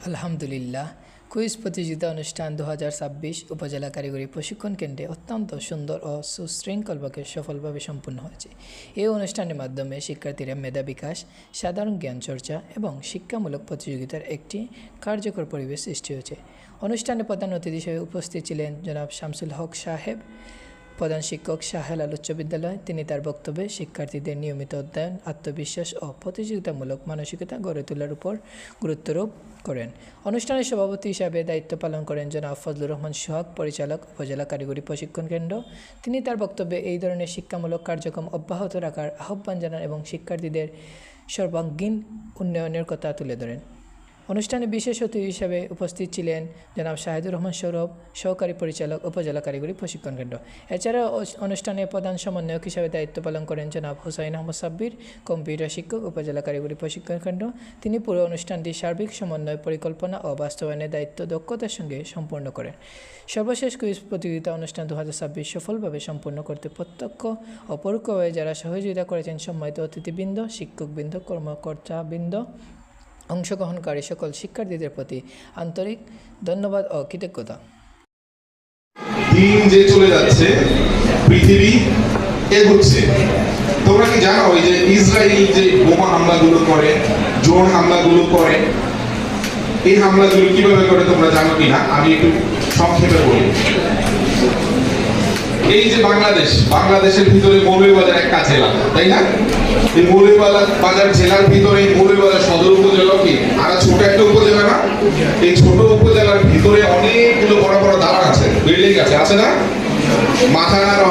আলহামদুলিল্লাহ, কুইজ প্রতিযোগিতা অনুষ্ঠান 2026 উপজেলা কারিগরি প্রশিক্ষণ কেন্দ্রে অত্যন্ত সুন্দর ও সুশৃঙ্খলভাবে সফলভাবে সম্পন্ন হয়েছে। এই অনুষ্ঠানের মাধ্যমে শিক্ষার্থীরা মেধা বিকাশ, সাধারণ জ্ঞান চর্চা এবং শিক্ষামূলক প্রতিযোগিতার একটি কার্যকর পরিবেশ সৃষ্টি হয়েছে। অনুষ্ঠানে প্রধান অতিথি হিসেবে উপস্থিত ছিলেন জনাব শামসুল হক সাহেব, প্রধান শিক্ষক শাহেলাল উচ্চ বিদ্যালয়। তিনি তার বক্তব্যে শিক্ষার্থীদের নিয়মিত অধ্যয়ন, আত্মবিশ্বাস ও প্রতিযোগিতামূলক মানসিকতা গড়ে তোলার উপর গুরুত্বারোপ করেন। অনুষ্ঠানের সভাপতি হিসাবে দায়িত্ব পালন করেন জনাব ফজলুর রহমান সোহাগ, পরিচালক, উপজেলা কারিগরি প্রশিক্ষণ কেন্দ্র। তিনি তার বক্তব্যে এই ধরনের শিক্ষামূলক কার্যক্রম অব্যাহত রাখার আহ্বান জানান এবং শিক্ষার্থীদের সর্বাঙ্গীন উন্নয়নের কথা তুলে ধরেন। অনুষ্ঠানে বিশেষ অতিথি হিসেবে উপস্থিত ছিলেন জনাব শাহিদুর রহমান সৌরভ, সহকারী পরিচালক, উপজেলা কারিগরি প্রশিক্ষণ কেন্দ্র। এছাড়াও অনুষ্ঠানে প্রধান সমন্বয়ক হিসেবে দায়িত্ব পালন করেন জনাব হুসাইন আহমদ সাব্বির, কম্পিউটার শিক্ষক, উপজেলা কারিগরি প্রশিক্ষণ কেন্দ্র। তিনি পুরো অনুষ্ঠানটি সার্বিক সমন্বয়, পরিকল্পনা ও বাস্তবায়নের দায়িত্ব দক্ষতার সঙ্গে সম্পন্ন করেন। সর্বশেষ কুইজ প্রতিযোগিতা অনুষ্ঠান 2026 সফলভাবে সম্পন্ন করতে প্রত্যক্ষ ও পরোক্ষভাবে যারা সহযোগিতা করেছেন সম্মানিত অতিথিবৃন্দ, শিক্ষকবৃন্দ, কর্মকর্তাবৃন্দ, অংশগ্রহণকারী সকল শিক্ষার্থীদের প্রতি আন্তরিক ধন্যবাদ ও কৃতজ্ঞতা। দিন যে চলে যাচ্ছে, পৃথিবী এগোচ্ছে। তোমরা কি জানো ওই যে ইসরায়েল যে বোমা হামলাগুলো করে, ড্রোন হামলাগুলো করে, এই হামলাগুলো কিভাবে করে তোমরা জানো কিনা আমি একটু সংক্ষেপে বলি। এই যে বাংলাদেশের ভিতরে মৌলভীবাজার একটা জেলা, তাই না? এই মৌলভীবাজার জেলার ভিতরে মৌলভীবাজার সদর উপজেলা কি আর ছোট একটা উপজেলা না? এই ছোট উপজেলার ভিতরে অনেকগুলো বড় বড় দালান আছে, বিল্ডিং আছে না? মাথার